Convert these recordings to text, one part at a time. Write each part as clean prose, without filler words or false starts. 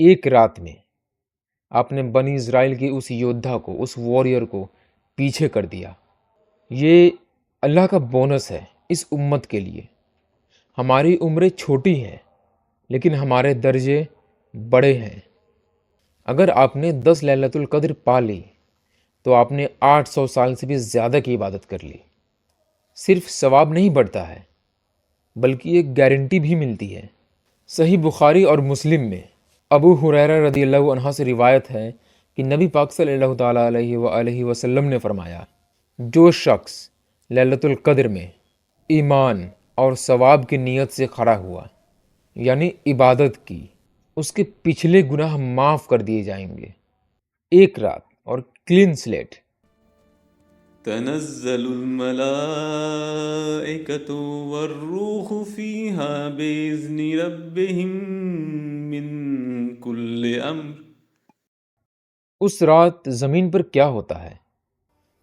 ایک رات میں آپ نے بنی اسرائیل کے اس یودھا کو، اس واریر کو پیچھے کر دیا۔ یہ اللہ کا بونس ہے اس امت کے لیے۔ ہماری عمریں چھوٹی ہیں لیکن ہمارے درجے بڑے ہیں۔ اگر آپ نے 10 لیلۃ القدر پا لی تو آپ نے 800 سال سے بھی زیادہ کی عبادت کر لی۔ صرف ثواب نہیں بڑھتا ہے بلکہ ایک گارنٹی بھی ملتی ہے۔ صحیح بخاری اور مسلم میں ابو ہریرہ رضی اللہ عنہ سے روایت ہے کہ نبی پاک صلی اللہ تعالیٰ علیہ وآلہ وسلم نے فرمایا، جو شخص لیلۃ القدر میں ایمان اور ثواب کی نیت سے کھڑا ہوا، یعنی عبادت کی، اس کے پچھلے گناہ معاف کر دیے جائیں گے۔ ایک رات اور کلین سلیٹ۔ تنزل الملائكة والروح فيها بإذن ربهم من كل أمر۔ اس رات زمین پر کیا ہوتا ہے؟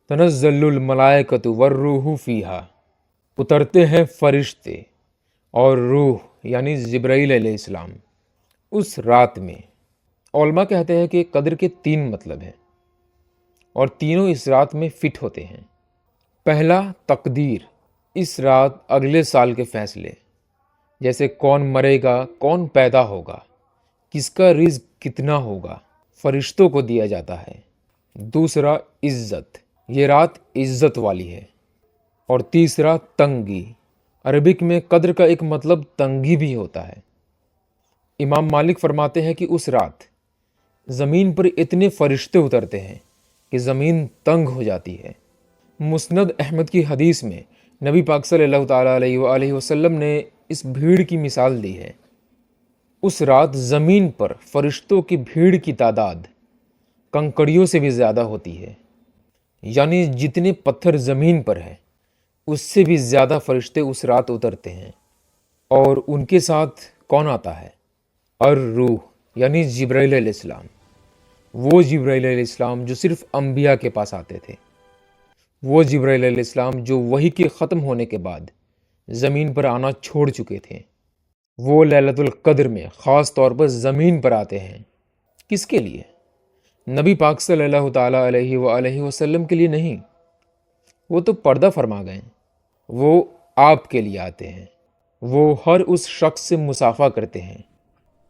تنزل الملائکۃ والروح فیہا، اترتے ہیں فرشتے اور روح یعنی جبرائیل علیہ السلام اس رات میں۔ علماء کہتے ہیں کہ قدر کے 3 مطلب ہیں اور تینوں اس رات میں فٹ ہوتے ہیں۔ پہلا، تقدیر، اس رات اگلے سال کے فیصلے، جیسے کون مرے گا، کون پیدا ہوگا، کس کا رزق کتنا ہوگا، فرشتوں کو دیا جاتا ہے۔ دوسرا، عزت، یہ رات عزت والی ہے۔ اور تیسرا، تنگی، عربک میں قدر کا ایک مطلب تنگی بھی ہوتا ہے۔ امام مالک فرماتے ہیں کہ اس رات زمین پر اتنے فرشتے اترتے ہیں کہ زمین تنگ ہو جاتی ہے۔ مسند احمد کی حدیث میں نبی پاک صلی اللہ تعالیٰ علیہ وآلہ وسلم نے اس بھیڑ کی مثال دی ہے۔ اس رات زمین پر فرشتوں کی بھیڑ کی تعداد کنکڑیوں سے بھی زیادہ ہوتی ہے، یعنی جتنے پتھر زمین پر ہیں اس سے بھی زیادہ فرشتے اس رات اترتے ہیں۔ اور ان کے ساتھ کون آتا ہے؟ الروح یعنی جبرائیل علیہ السلام، وہ جبرائیل علیہ السلام جو صرف انبیاء کے پاس آتے تھے، وہ جبرائیل علیہ السلام جو وحی کے ختم ہونے کے بعد زمین پر آنا چھوڑ چکے تھے۔ وہ لیلۃ القدر میں خاص طور پر زمین پر آتے ہیں۔ کس کے لیے؟ نبی پاک صلی اللہ تعالیٰ علیہ وآلہ وسلم کے لیے نہیں، وہ تو پردہ فرما گئے، وہ آپ کے لیے آتے ہیں۔ وہ ہر اس شخص سے مصافحہ کرتے ہیں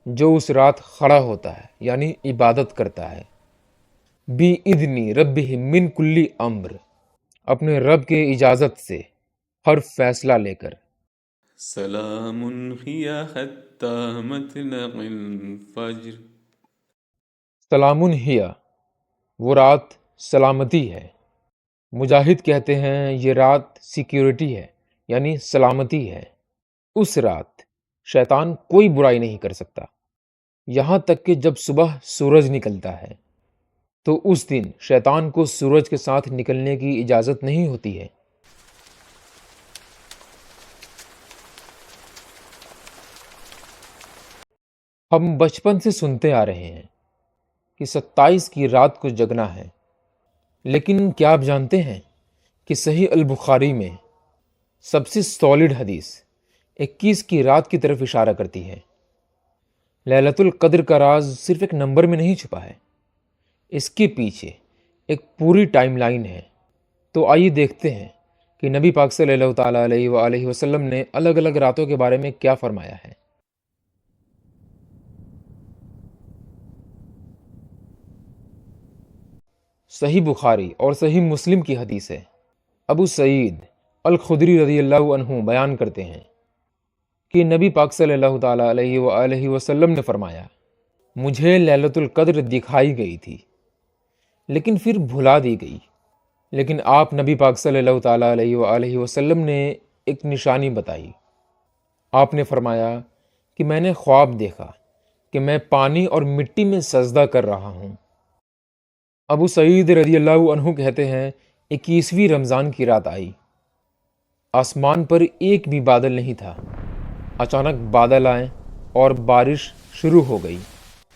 جو اس رات کھڑا ہوتا ہے یعنی عبادت کرتا ہے۔ بِإِذْنِ رَبِّهِمْ مِنْ كُلِّ أَمْرٍ، اپنے رب کے اجازت سے ہر فیصلہ لے کر۔ سلام هي حتى مطلع الفجر۔ سلام ہی، وہ رات سلامتی ہے۔ مجاہد کہتے ہیں یہ رات سیکیورٹی ہے یعنی سلامتی ہے۔ اس رات شیطان کوئی برائی نہیں کر سکتا، یہاں تک کہ جب صبح سورج نکلتا ہے تو اس دن شیطان کو سورج کے ساتھ نکلنے کی اجازت نہیں ہوتی ہے۔ ہم بچپن سے سنتے آ رہے ہیں کہ 27 کی رات کو جگنا ہے، لیکن کیا آپ جانتے ہیں کہ صحیح البخاری میں سب سے سالڈ حدیث 21 کی رات کی طرف اشارہ کرتی ہے۔ لیلۃ القدر کا راز صرف ایک نمبر میں نہیں چھپا ہے، اس کے پیچھے ایک پوری ٹائم لائن ہے۔ تو آئیے دیکھتے ہیں کہ نبی پاک صلی اللہ تعالیٰ علیہ وآلہ وسلم نے الگ الگ راتوں کے بارے میں کیا فرمایا ہے۔ صحیح بخاری اور صحیح مسلم کی حدیث ہے۔ ابو سعید الخدری رضی اللہ عنہ بیان کرتے ہیں کہ نبی پاک صلی اللہ تعالیٰ علیہ وآلہ وسلم نے فرمایا، مجھے لیلۃ القدر دکھائی گئی تھی لیکن پھر بھلا دی گئی، لیکن آپ نبی پاک صلی اللہ تعالیٰ علیہ وآلہ وسلم نے ایک نشانی بتائی۔ آپ نے فرمایا کہ میں نے خواب دیکھا کہ میں پانی اور مٹی میں سجدہ کر رہا ہوں۔ ابو سعید رضی اللہ عنہ کہتے ہیں 21ویں رمضان کی رات آئی، آسمان پر ایک بھی بادل نہیں تھا، اچانک بادل آئے اور بارش شروع ہو گئی،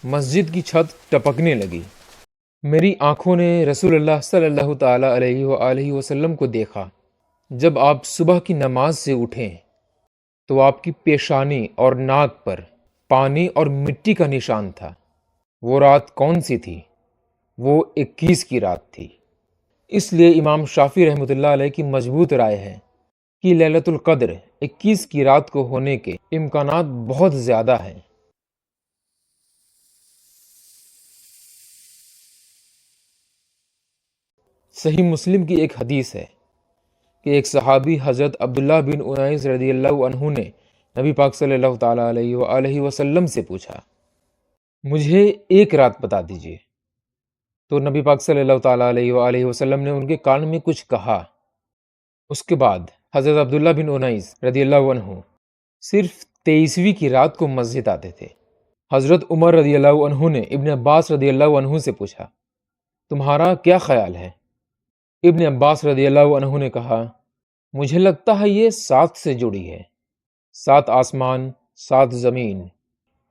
مسجد کی چھت ٹپکنے لگی۔ میری آنکھوں نے رسول اللہ صلی اللہ تعالیٰ علیہ وآلہ وسلم کو دیکھا۔ جب آپ صبح کی نماز سے اٹھیں تو آپ کی پیشانی اور ناک پر پانی اور مٹی کا نشان تھا۔ وہ رات کون سی تھی؟ وہ 21 کی رات تھی۔ اس لیے امام شافعی رحمۃ اللہ علیہ کی مضبوط رائے ہے کہ لیلۃ القدر 21 کی رات کو ہونے کے امکانات بہت زیادہ ہیں۔ صحیح مسلم کی ایک حدیث ہے کہ ایک صحابی حضرت عبداللہ بن انیس رضی اللہ عنہ نے نبی پاک صلی اللہ تعالیٰ علیہ وآلہ وسلم سے پوچھا، مجھے ایک رات بتا دیجیے۔ تو نبی پاک صلی اللہ تعالیٰ علیہ وآلہ وسلم نے ان کے کان میں کچھ کہا۔ اس کے بعد حضرت عبداللہ بن انیس رضی اللہ عنہ صرف 23ویں کی رات کو مسجد آتے تھے۔ حضرت عمر رضی اللہ عنہ نے ابن عباس رضی اللہ عنہ سے پوچھا، تمہارا کیا خیال ہے؟ ابن عباس رضی اللہ عنہ نے کہا، مجھے لگتا ہے یہ 7 سے جڑی ہے، 7 آسمان 7 زمین،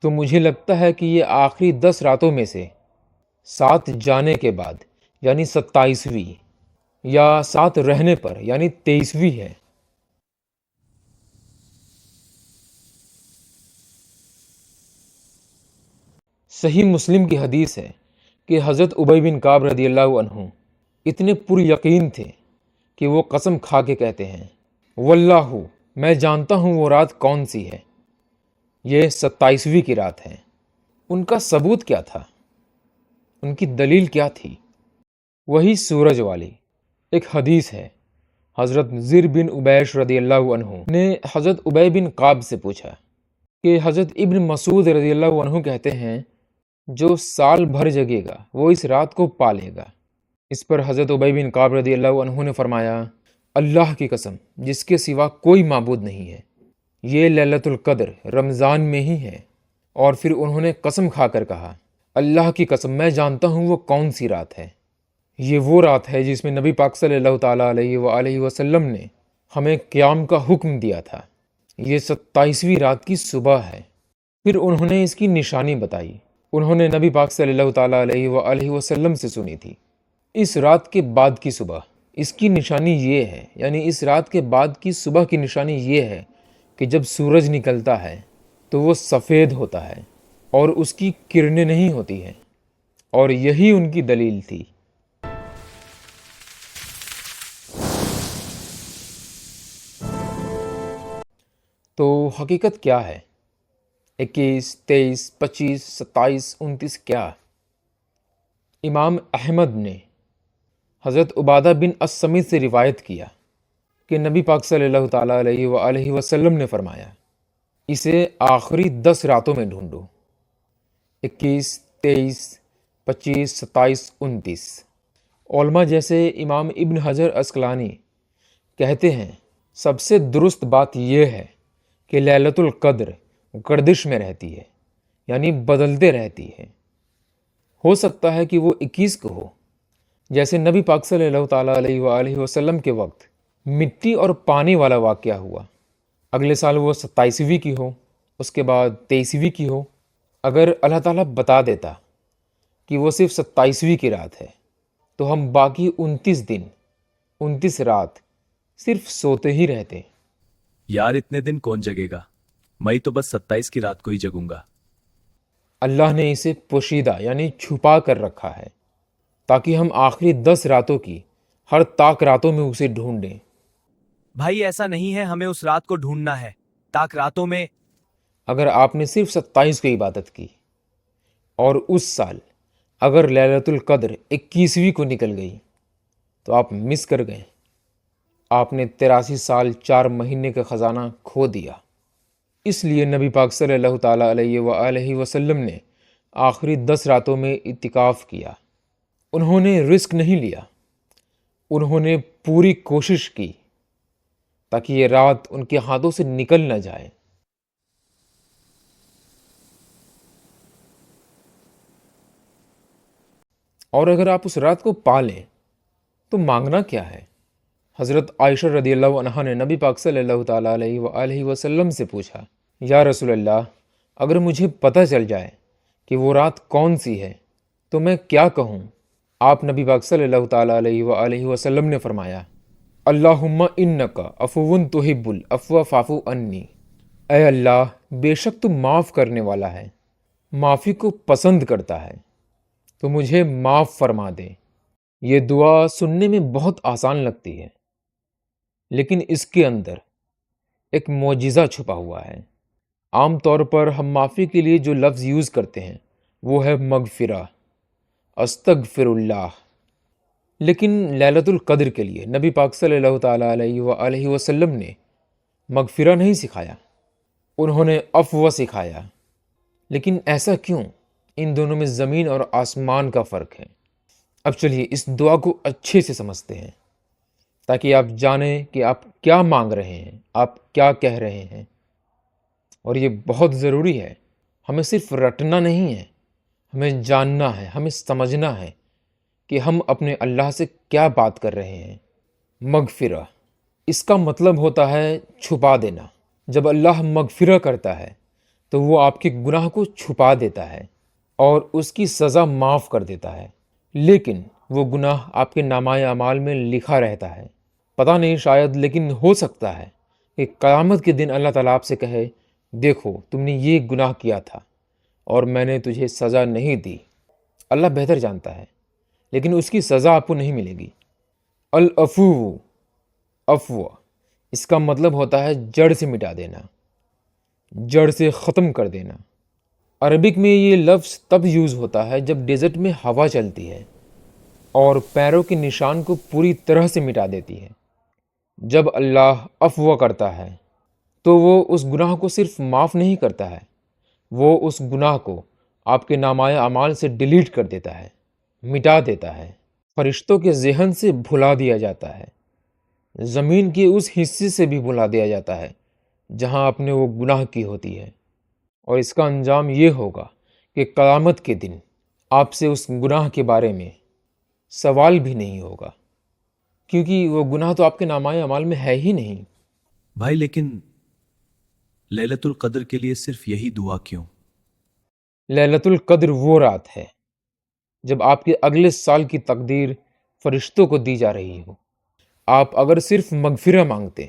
تو مجھے لگتا ہے کہ یہ آخری 10 راتوں میں سے 7 جانے کے بعد یعنی 27ویں، یا 7 رہنے پر یعنی 23ویں ہے۔ صحیح مسلم کی حدیث ہے کہ حضرت ابی بن کعب رضی اللہ عنہ اتنے پر یقین تھے کہ وہ قسم کھا کے کہتے ہیں، واللہ میں جانتا ہوں وہ رات کون سی ہے، یہ 27ویں کی رات ہے۔ ان کا ثبوت کیا تھا؟ ان کی دلیل کیا تھی؟ وہی سورج والی ایک حدیث ہے۔ حضرت زر بن عبیش رضی اللہ عنہ نے حضرت ابی بن کعب سے پوچھا کہ حضرت ابن مسعود رضی اللہ عنہ کہتے ہیں، جو سال بھر جگے گا وہ اس رات کو پالے گا۔ اس پر حضرت ابی بن کعب رضی اللہ عنہ نے فرمایا، اللہ کی قسم جس کے سوا کوئی معبود نہیں ہے، یہ لیلۃ القدر رمضان میں ہی ہے۔ اور پھر انہوں نے قسم کھا کر کہا، اللہ کی قسم میں جانتا ہوں وہ کون سی رات ہے، یہ وہ رات ہے جس میں نبی پاک صلی اللہ تعالیٰ علیہ وآلہ وسلم نے ہمیں قیام کا حکم دیا تھا، یہ 27ویں رات کی صبح ہے۔ پھر انہوں نے اس کی نشانی بتائی، انہوں نے نبی پاک صلی اللہ تعالیٰ علیہ وآلہ وسلم سے سنی تھی، اس رات کے بعد کی صبح اس کی نشانی یہ ہے، یعنی اس رات کے بعد کی صبح کی نشانی یہ ہے کہ جب سورج نکلتا ہے تو وہ سفید ہوتا ہے اور اس کی کرنیں نہیں ہوتی ہیں، اور یہی ان کی دلیل تھی۔ تو حقیقت کیا ہے؟ 21، 23، 25، 27، 29 کیا؟ امام احمد نے حضرت عبادہ بن الصمت سے روایت کیا کہ نبی پاک صلی اللہ تعالیٰ علیہ وآلہ وسلم نے فرمایا، اسے آخری 10 راتوں میں ڈھونڈو، 21، 23، 25، 27، 29۔ علماء جیسے امام ابن حجر عسقلانی کہتے ہیں، سب سے درست بات یہ ہے کہ لیلۃ القدر گردش میں رہتی ہے، یعنی بدلتے رہتی ہے۔ ہو سکتا ہے کہ وہ 21 کو ہو، جیسے نبی پاک صلی اللہ تعالیٰ علیہ وآلہ وسلم کے وقت مٹی اور پانی والا واقعہ ہوا، اگلے سال وہ 27ویں کی ہو، اس کے بعد 23ویں کی ہو۔ اگر اللہ تعالیٰ بتا دیتا کہ وہ صرف 27ویں کی رات ہے تو ہم باقی 29 دن 29 رات صرف سوتے ہی رہتے۔ یار اتنے دن کون جگے گا، میں تو بس 27 کی رات کو ہی جگوں گا۔ اللہ نے اسے پوشیدہ یعنی چھپا کر رکھا ہے تاکہ ہم آخری 10 راتوں کی ہر طاق راتوں میں اسے ڈھونڈیں۔ بھائی ایسا نہیں ہے، ہمیں اس رات کو ڈھونڈنا ہے تاک راتوں میں۔ اگر آپ نے صرف 27 کو عبادت کی اور اس سال اگر لیلۃ القدر 21ویں کو نکل گئی تو آپ مس کر گئے، آپ نے 83 سال 4 مہینے کا خزانہ کھو دیا۔ اس لیے نبی پاک صلی اللہ تعالیٰ علیہ وآلہ وسلم نے آخری 10 راتوں میں اعتکاف کیا۔ انہوں نے رسک نہیں لیا، انہوں نے پوری کوشش کی تاکہ یہ رات ان کے ہاتھوں سے نکل نہ جائے۔ اور اگر آپ اس رات کو پا لیں تو مانگنا کیا ہے؟ حضرت عائشہ رضی اللہ عنہا نے نبی پاک صلی اللہ تعالیٰ علیہ وآلہ وسلم سے پوچھا، یا رسول اللہ، اگر مجھے پتہ چل جائے کہ وہ رات کون سی ہے تو میں کیا کہوں؟ آپ نبی پاک صلی اللہ تعالیٰ علیہ وآلہ وسلم نے فرمایا، اللہم انک عفو تحب العفو فاعف عنی، اے اللہ بے شک تم معاف کرنے والا ہے، معافی کو پسند کرتا ہے، تو مجھے معاف فرما دے۔ یہ دعا سننے میں بہت آسان لگتی ہے، لیکن اس کے اندر ایک معجزہ چھپا ہوا ہے۔ عام طور پر ہم معافی کے لیے جو لفظ یوز کرتے ہیں وہ ہے مغفرہ، استغفر اللہ، لیکن لیلۃ القدر کے لیے نبی پاک صلی اللہ تعالیٰ علیہ وآلہ وسلم نے مغفرہ نہیں سکھایا، انہوں نے عفو سکھایا۔ لیکن ایسا کیوں؟ ان دونوں میں زمین اور آسمان کا فرق ہے۔ اب چلیے اس دعا کو اچھے سے سمجھتے ہیں، تاکہ آپ جانیں کہ آپ کیا مانگ رہے ہیں، آپ کیا کہہ رہے ہیں۔ اور یہ بہت ضروری ہے، ہمیں صرف رٹنا نہیں ہے، ہمیں جاننا ہے، ہمیں سمجھنا ہے کہ ہم اپنے اللہ سے کیا بات کر رہے ہیں۔ مغفرہ، اس کا مطلب ہوتا ہے چھپا دینا۔ جب اللہ مغفرہ کرتا ہے تو وہ آپ کے گناہ کو چھپا دیتا ہے اور اس کی سزا معاف کر دیتا ہے، لیکن وہ گناہ آپ کے نامہ اعمال میں لکھا رہتا ہے۔ پتہ نہیں شاید، لیکن ہو سکتا ہے کہ قیامت کے دن اللہ تعالیٰ آپ سے کہے، دیکھو تم نے یہ گناہ کیا تھا اور میں نے تجھے سزا نہیں دی۔ اللہ بہتر جانتا ہے، لیکن اس کی سزا آپ کو نہیں ملے گی۔ العفو، عفو، اس کا مطلب ہوتا ہے جڑ سے مٹا دینا، جڑ سے ختم کر دینا۔ عربک میں یہ لفظ تب یوز ہوتا ہے جب ڈیزرٹ میں ہوا چلتی ہے اور پیروں کے نشان کو پوری طرح سے مٹا دیتی ہے۔ جب اللہ عفو کرتا ہے تو وہ اس گناہ کو صرف معاف نہیں کرتا ہے، وہ اس گناہ کو آپ کے نامہ اعمال سے ڈیلیٹ کر دیتا ہے، مٹا دیتا ہے، فرشتوں کے ذہن سے بھلا دیا جاتا ہے، زمین کے اس حصے سے بھی بھلا دیا جاتا ہے جہاں آپ نے وہ گناہ کی ہوتی ہے۔ اور اس کا انجام یہ ہوگا کہ قیامت کے دن آپ سے اس گناہ کے بارے میں سوال بھی نہیں ہوگا، کیونکہ وہ گناہ تو آپ کے نامہ اعمال میں ہے ہی نہیں۔ بھائی لیکن لیلۃ القدر کے لیے صرف یہی دعا کیوں؟ لیلۃ القدر وہ رات ہے جب آپ کے اگلے سال کی تقدیر فرشتوں کو دی جا رہی ہو۔ آپ اگر صرف مغفرہ مانگتے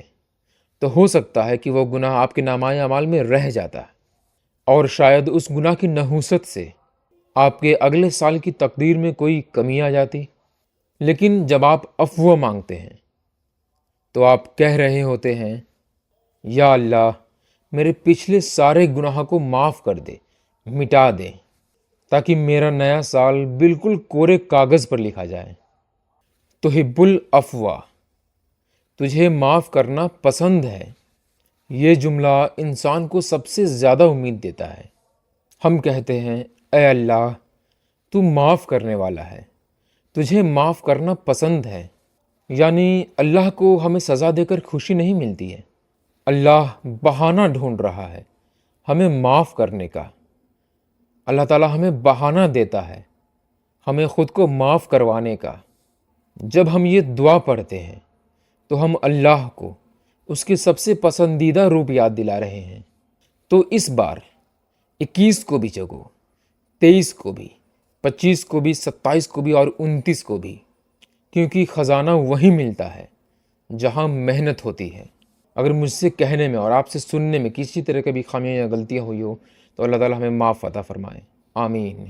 تو ہو سکتا ہے کہ وہ گناہ آپ کے نامہ اعمال میں رہ جاتا، اور شاید اس گناہ کی نحوست سے آپ کے اگلے سال کی تقدیر میں کوئی کمی آ جاتی۔ لیکن جب آپ عفو مانگتے ہیں تو آپ کہہ رہے ہوتے ہیں، یا اللہ میرے پچھلے سارے گناہ کو معاف کر دے، مٹا دے، تاکہ میرا نیا سال بالکل کورے کاغذ پر لکھا جائے۔ تحب العفو، تجھے معاف کرنا پسند ہے، یہ جملہ انسان کو سب سے زیادہ امید دیتا ہے۔ ہم کہتے ہیں، اے اللہ تو معاف کرنے والا ہے، تجھے معاف کرنا پسند ہے، یعنی اللہ کو ہمیں سزا دے کر خوشی نہیں ملتی ہے۔ اللہ بہانہ ڈھونڈ رہا ہے ہمیں معاف کرنے کا۔ اللہ تعالیٰ ہمیں بہانہ دیتا ہے ہمیں خود کو معاف کروانے کا۔ جب ہم یہ دعا پڑھتے ہیں تو ہم اللہ کو اس کے سب سے پسندیدہ روپ یاد دلا رہے ہیں۔ تو اس بار 21 کو بھی جگو، 23 کو بھی، 25 کو بھی، 27 کو بھی اور 29 کو بھی، کیونکہ خزانہ وہیں ملتا ہے جہاں محنت ہوتی ہے۔ اگر مجھ سے کہنے میں اور آپ سے سننے میں کسی طرح کی بھی خامیاں یا غلطیاں ہوئی ہو تو اللہ تعالیٰ ہمیں معاف عطا فرمائے، آمین۔